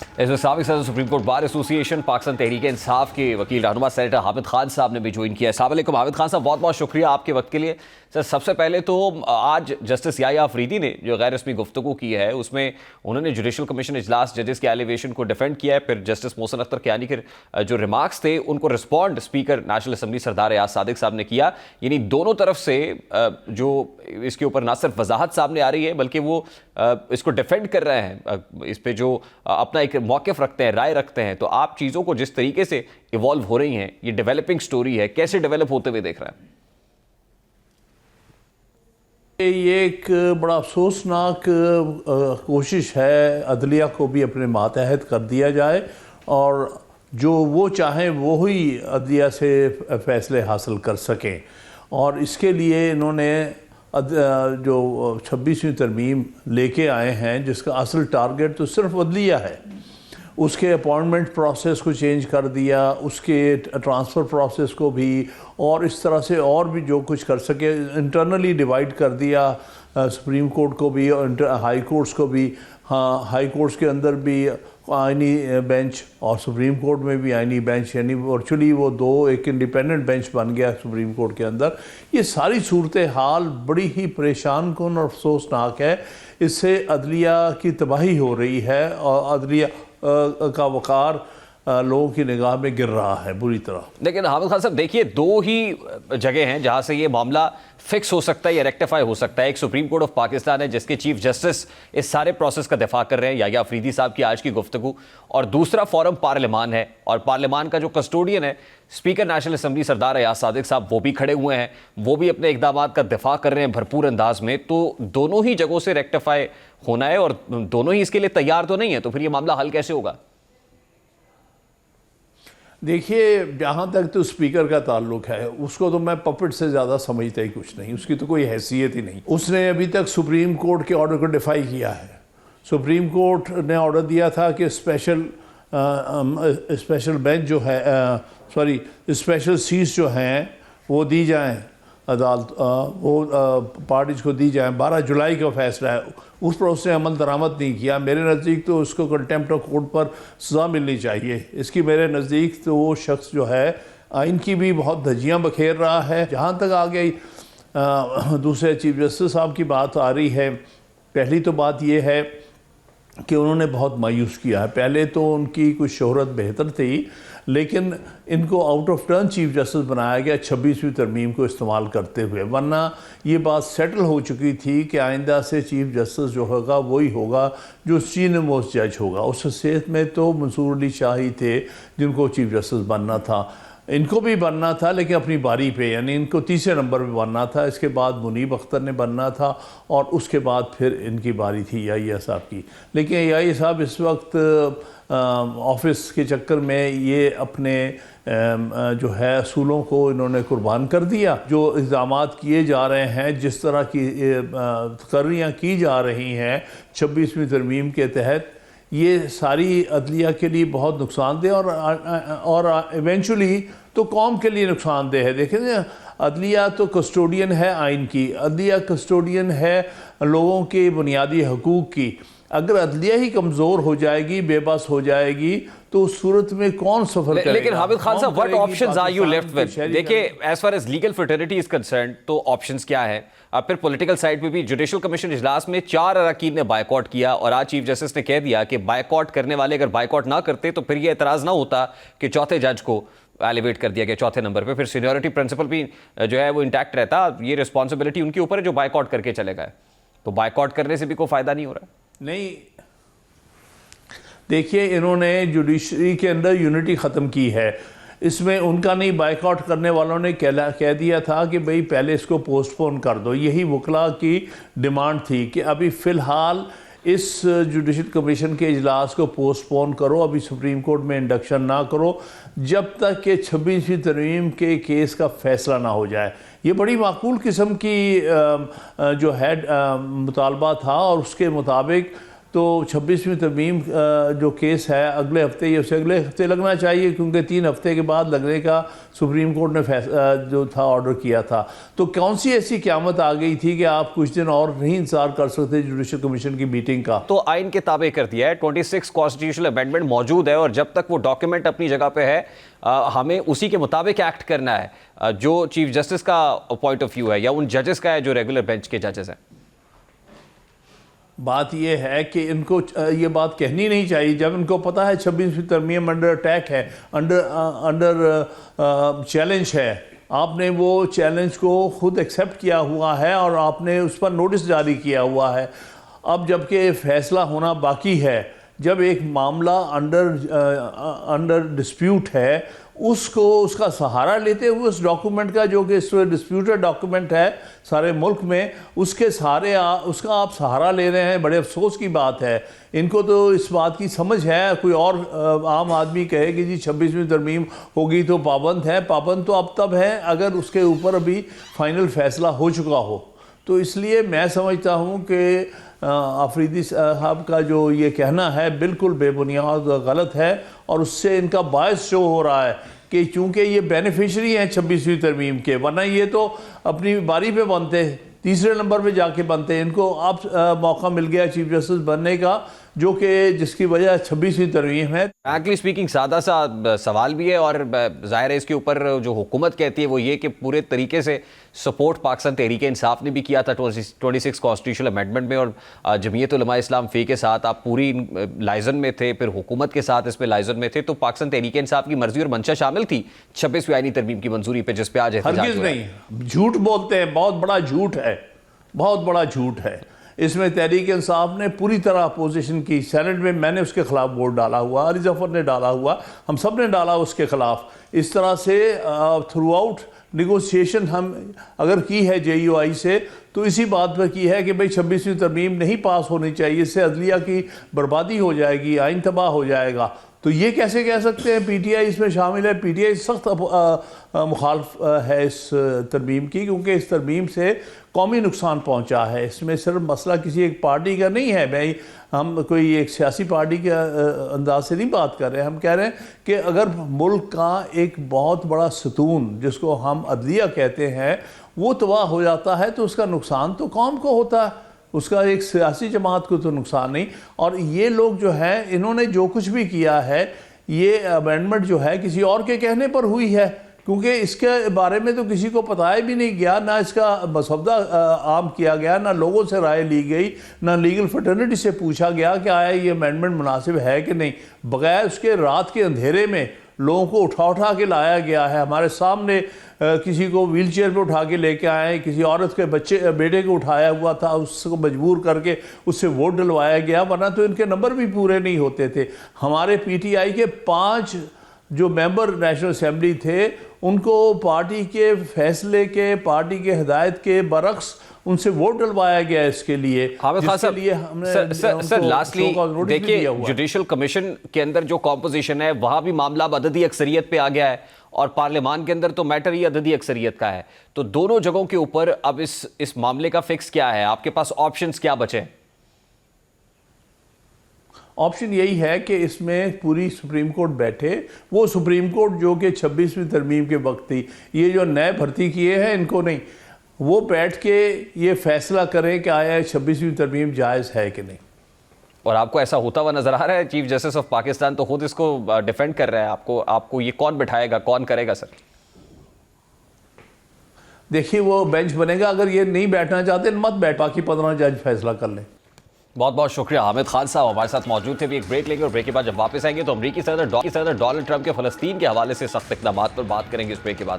اس میں سابق صدر سپریم کورٹ بار ایسوسی ایشن پاکستان تحریک انصاف کے وکیل رہنما سینیٹر حامد خان صاحب نے بھی جوائن کیا ہے. السلام علیکم حامد خان صاحب, بہت بہت شکریہ آپ کے وقت کے لیے. سر سب سے پہلے تو آج جسٹس یحییٰ افریدی نے جو غیر رسمی گفتگو کی ہے اس میں انہوں نے جوڈیشل کمیشن اجلاس ججز کے ایلیویشن کو ڈیفینڈ کیا ہے. پھر جسٹس محسن اختر کیانی کے جو ریمارکس تھے ان کو رسپونڈ اسپیکر نیشنل اسمبلی سردار ایاز صادق صاحب نے کیا. یعنی دونوں طرف سے جو اس کے اوپر نہ صرف وضاحت سامنے آ رہی ہے بلکہ وہ اس کو ڈیفینڈ کر رہے ہیں, اس پہ جو اپنا ایک موقف رکھتے ہیں, رائے رکھتے ہیں. تو آپ چیزوں کو جس طریقے سے ایوالو ہو رہی ہیں, یہ ڈیولپنگ سٹوری ہے, کیسے ڈیولپ ہوتے ہوئے دیکھ رہے ہیں؟ یہ ایک بڑا افسوسناک کوشش ہے عدلیہ کو بھی اپنے ماتحت کر دیا جائے اور جو وہ چاہیں وہی عدلیہ سے فیصلے حاصل کر سکیں. اور اس کے لیے انہوں نے جو 26ویں ترمیم لے کے آئے ہیں جس کا اصل ٹارگٹ تو صرف عدلیہ ہے, اس کے اپوائنٹمنٹ پروسیس کو چینج کر دیا, اس کے ٹرانسفر پروسیس کو بھی, اور اس طرح سے اور بھی جو کچھ کر سکے انٹرنلی ڈیوائیڈ کر دیا, سپریم کورٹ کو بھی اور ہائی کورٹس کو بھی. ہاں, ہائی کورٹس کے اندر بھی آئینی بینچ اور سپریم کورٹ میں بھی آئینی بینچ, یعنی ورچولی وہ دو ایک انڈیپینڈنٹ بینچ بن گیا سپریم کورٹ کے اندر. یہ ساری صورتحال بڑی ہی پریشان کن اور افسوسناک ہے. اس سے عدلیہ کی تباہی ہو رہی ہے اور عدلیہ کا وقار لوگوں کی نگاہ میں گر رہا ہے بری طرح. لیکن حامد خان صاحب دیکھیے, دو ہی جگہ ہیں جہاں سے یہ معاملہ فکس ہو سکتا ہے یا ریکٹیفائی ہو سکتا ہے. ایک سپریم کورٹ آف پاکستان ہے جس کے چیف جسٹس اس سارے پروسیس کا دفاع کر رہے ہیں, یحییٰ افریدی صاحب کی آج کی گفتگو, اور دوسرا فورم پارلیمان ہے, اور پارلیمان کا جو کسٹوڈین ہے اسپیکر نیشنل اسمبلی سردار ایاز صادق صاحب, وہ بھی کھڑے ہوئے ہیں, وہ بھی اپنے اقدامات کا دفاع کر رہے ہیں بھرپور انداز میں. تو دونوں ہی جگہوں سے ریکٹیفائی ہونا ہے اور دونوں ہی اس کے لیے تیار تو نہیں ہے, تو پھر یہ معاملہ حل کیسے ہوگا؟ دیکھیے, جہاں تک تو اسپیکر کا تعلق ہے اس کو تو میں پپٹ سے زیادہ سمجھتا ہی کچھ نہیں, اس کی تو کوئی حیثیت ہی نہیں. اس نے ابھی تک سپریم کورٹ کے آرڈر کو ڈیفائی کیا ہے. سپریم کورٹ نے آرڈر دیا تھا کہ اسپیشل بینچ جو ہے اسپیشل سیٹس جو ہیں وہ دی جائیں عدالت, وہ پارٹیز کو دی جائیں. 12 جولائی کا فیصلہ ہے, اس پر اس نے عمل درآمد نہیں کیا. میرے نزدیک تو اس کو کنٹیمپٹ آف کورٹ پر سزا ملنی چاہیے. اس کی میرے نزدیک تو وہ شخص جو ہے آئین کی بھی بہت دھجیاں بکھیر رہا ہے. جہاں تک آگے دوسرے چیف جسٹس صاحب کی بات آ رہی ہے, پہلی تو بات یہ ہے کہ انہوں نے بہت مایوس کیا ہے. پہلے تو ان کی کچھ شہرت بہتر تھی, لیکن ان کو out of turn chief justice بنایا گیا 26ویں ترمیم کو استعمال کرتے ہوئے, ورنہ یہ بات سیٹل ہو چکی تھی کہ آئندہ سے چیف جسٹس جو ہوگا وہی ہوگا جو سینئر موسٹ جج ہوگا. اس حیثیت میں تو منصور علی شاہ ہی تھے جن کو چیف جسٹس بننا تھا. ان کو بھی بننا تھا لیکن اپنی باری پہ, یعنی ان کو تیسرے نمبر پہ بننا تھا. اس کے بعد منیب اختر نے بننا تھا اور اس کے بعد پھر ان کی باری تھی یحییٰ صاحب کی. لیکن یحییٰ صاحب اس وقت آفس کے چکر میں یہ اپنے جو ہے اصولوں کو انہوں نے قربان کر دیا. جو اقدامات کیے جا رہے ہیں, جس طرح کی تقرریاں کی جا رہی ہیں 26ویں ترمیم کے تحت, یہ ساری عدلیہ کے لیے بہت نقصان دہ اور ایونچولی تو قوم کے لیے نقصان دہ ہے. دیکھیں عدلیہ تو کسٹوڈین ہے آئین کی, عدلیہ کسٹوڈین ہے لوگوں کے بنیادی حقوق کی. اگر عدلیہ ہی کمزور ہو جائے گی, بے بس ہو جائے گی, تو اس صورت میں کون سفر کرے گا؟ لیکن حامد خان صاحب, what options are you left with? دیکھیں, as far as legal fraternity is concerned, تو options کیا ہے؟ اب پھر پولیٹیکل سائٹ پہ بھی جوڈیشل کمیشن اجلاس میں 4 اراکین نے بائیکاٹ کیا, اور آج چیف جسٹس نے کہہ دیا کہ بائیکاٹ کرنے والے اگر بائیکاٹ نہ کرتے تو پھر یہ اعتراض نہ ہوتا کہ چوتھے جج کو ایلیویٹ کر دیا گیا چوتھے نمبر پہ. پھر سینیورٹی پرنسپل بھی جو ہے وہ انٹیکٹ رہتا, یہ رسپانسبلٹی ان کے اوپر ہے جو بائیکاٹ کر کے چلے گئے. تو بائیکاٹ کرنے سے بھی کوئی فائدہ نہیں ہو رہا. نہیں, دیکھیے انہوں نے جوڈیشری کے اندر یونٹی ختم کی ہے. اس میں ان کا نہیں, بائیکاٹ کرنے والوں نے کہہ دیا تھا کہ بھئی پہلے اس کو پوسٹ پون کر دو. یہی وکلاء کی ڈیمانڈ تھی کہ ابھی فی الحال اس جوڈیشل کمیشن کے اجلاس کو پوسٹ پون کرو, ابھی سپریم کورٹ میں انڈکشن نہ کرو جب تک کہ 26ویں ترمیم کے کیس کا فیصلہ نہ ہو جائے. یہ بڑی معقول قسم کی جو ہے مطالبہ تھا, اور اس کے مطابق تو 26ویں ترمیم جو کیس ہے اگلے ہفتے یا اسے اگلے ہفتے لگنا چاہیے، کیونکہ 3 ہفتے کے بعد لگنے کا سپریم کورٹ نے جو تھا آرڈر کیا تھا۔ تو کون سی ایسی قیامت آ گئی تھی کہ آپ کچھ دن اور نہیں انتظار کر سکتے جوڈیشل کمیشن کی میٹنگ کا؟ تو آئین کے تابع کر دیا ہے، 26 کانسٹیٹیوشنل امینڈمنٹ موجود ہے، اور جب تک وہ ڈاکیومنٹ اپنی جگہ پہ ہے ہمیں اسی کے مطابق ایکٹ کرنا ہے، جو چیف جسٹس کا پوائنٹ آف ویو ہے یا ان ججز کا ہے جو ریگولر بینچ کے ججز ہیں۔ بات یہ ہے کہ ان کو یہ بات کہنی نہیں چاہیے جب ان کو پتہ ہے 26ویں ترمیم انڈر اٹیک ہے، انڈر چیلنج ہے۔ آپ نے وہ چیلنج کو خود ایکسیپٹ کیا ہوا ہے اور آپ نے اس پر نوٹس جاری کیا ہوا ہے۔ اب جب کہ فیصلہ ہونا باقی ہے، جب ایک معاملہ انڈر ڈسپیوٹ ہے، اس کا سہارا لیتے ہوئے اس ڈاکومنٹ کا، جو کہ ڈسپیوٹڈ ڈاکومنٹ ہے سارے ملک میں، اس کا آپ سہارا لے رہے ہیں، بڑے افسوس کی بات ہے۔ ان کو تو اس بات کی سمجھ ہے، کوئی اور عام آدمی کہے کہ جی 26ویں ترمیم ہوگی تو پابند ہے، پابند تو اب تب ہے اگر اس کے اوپر ابھی فائنل فیصلہ ہو چکا ہو۔ تو اس لیے میں سمجھتا ہوں کہ آفریدی صاحب کا جو یہ کہنا ہے بالکل بے بنیاد غلط ہے، اور اس سے ان کا باعث شو ہو رہا ہے کہ چونکہ یہ بینیفیشری ہیں 26ویں ترمیم کے، ورنہ یہ تو اپنی باری پہ بنتے، تیسرے نمبر پہ جا کے بنتے۔ ان کو اب موقع مل گیا چیف جسٹس بننے کا، جو کہ جس کی وجہ 26ویں ترمیم ہے۔ فرینکلی اسپیکنگ سادہ سا سوال بھی ہے، اور ظاہر ہے اس کے اوپر جو حکومت کہتی ہے وہ یہ کہ پورے طریقے سے سپورٹ پاکستان تحریک انصاف نے بھی کیا تھا 26 کانسٹیٹیوشنل امینڈمنٹ میں، اور جمعیت علماء اسلام فی کے ساتھ آپ پوری لائزن میں تھے، پھر حکومت کے ساتھ اس پہ لائزن میں تھے، تو پاکستان تحریک انصاف کی مرضی اور منشا شامل تھی 26ویں آئینی ترمیم کی منظوری پہ، جس پہ آج احتجاج ہرگز نہیں، جھوٹ بولتے ہیں، بہت بڑا جھوٹ ہے، بہت بڑا جھوٹ ہے۔ اس میں تحریک انصاف نے پوری طرح اپوزیشن کی، سینٹ میں میں نے اس کے خلاف ووٹ ڈالا ہوا، علی ظفر نے ڈالا ہوا، ہم سب نے ڈالا اس کے خلاف۔ اس طرح سے تھرو آؤٹ نیگوسیشن ہم اگر کی ہے جے یو آئی سے، تو اسی بات پر کی ہے کہ بھئی 26ویں ترمیم نہیں پاس ہونی چاہیے، اس سے عدلیہ کی بربادی ہو جائے گی، آئین تباہ ہو جائے گا۔ تو یہ کیسے کہہ سکتے ہیں؟ پی ٹی آئی اس میں شامل ہے، پی ٹی آئی سخت مخالف ہے اس ترمیم کی، کیونکہ اس ترمیم سے قومی نقصان پہنچا ہے۔ اس میں صرف مسئلہ کسی ایک پارٹی کا نہیں ہے، بھائی ہم کوئی ایک سیاسی پارٹی کے انداز سے نہیں بات کر رہے ہیں، ہم کہہ رہے ہیں کہ اگر ملک کا ایک بہت بڑا ستون جس کو ہم عدلیہ کہتے ہیں وہ تباہ ہو جاتا ہے تو اس کا نقصان تو قوم کو ہوتا ہے، اس کا ایک سیاسی جماعت کو تو نقصان نہیں۔ اور یہ لوگ جو ہیں انہوں نے جو کچھ بھی کیا ہے، یہ امینڈمنٹ جو ہے کسی اور کے کہنے پر ہوئی ہے، کیونکہ اس کے بارے میں تو کسی کو بتایا بھی نہیں گیا، نہ اس کا مسودہ عام کیا گیا، نہ لوگوں سے رائے لی گئی، نہ لیگل فرٹرنیٹی سے پوچھا گیا کہ آیا یہ امینڈمنٹ مناسب ہے کہ نہیں۔ بغیر اس کے رات کے اندھیرے میں لوگوں کو اٹھا کے لایا گیا ہے، ہمارے سامنے کسی کو ویل چیئر پہ اٹھا کے لے کے آئے، کسی عورت کے بیٹے کو اٹھایا ہوا تھا، اس کو مجبور کر کے اس سے ووٹ ڈلوایا گیا، ورنہ تو ان کے نمبر بھی پورے نہیں ہوتے تھے۔ ہمارے پی ٹی آئی کے 5 جو ممبر نیشنل اسمبلی تھے، ان کو پارٹی کے فیصلے کے، پارٹی کے ہدایت کے برعکس ان سے ووٹ ڈلوایا گیا اس کے لیے، حامد خان جس کے لیے ہم نے سر لاسٹلی دیکھیے ہوا۔ جوڈیشل کمیشن کے اندر جو کمپوزیشن ہے وہاں بھی معاملہ اب عددی اکثریت پہ آ گیا ہے، اور پارلیمان کے اندر تو میٹر ہی عددی اکثریت کا ہے، تو دونوں جگہوں کے اوپر اب اس معاملے کا فکس کیا ہے؟ آپ کے پاس آپشنز کیا بچے؟ آپشن یہی ہے کہ اس میں پوری سپریم کورٹ بیٹھے، وہ سپریم کورٹ جو کہ 26ویں ترمیم کے وقت تھی، یہ جو نئے بھرتی کیے ہیں ان کو نہیں، وہ بیٹھ کے یہ فیصلہ کریں کہ آیا 26ویں ترمیم جائز ہے کہ نہیں۔ اور آپ کو ایسا ہوتا ہوا نظر آ رہا ہے؟ چیف جسٹس آف پاکستان تو خود اس کو ڈیفینڈ کر رہا ہے، آپ کو یہ کون بٹھائے گا، کون کرے گا؟ سر دیکھیے وہ بینچ بنے گا، اگر یہ نہیں بیٹھنا چاہتے مت بیٹھ، باقی 15 جج فیصلہ کر لیں۔ بہت بہت شکریہ حامد خان صاحب ہمارے ساتھ موجود تھے۔ بھی ایک بریک لیں گے، اور بریک کے بعد جب واپس آئیں گے تو امریکی صدر ڈونلڈ ٹرمپ کے فلسطین کے حوالے سے سخت اقدامات پر بات کریں گے اس بریک کے بعد۔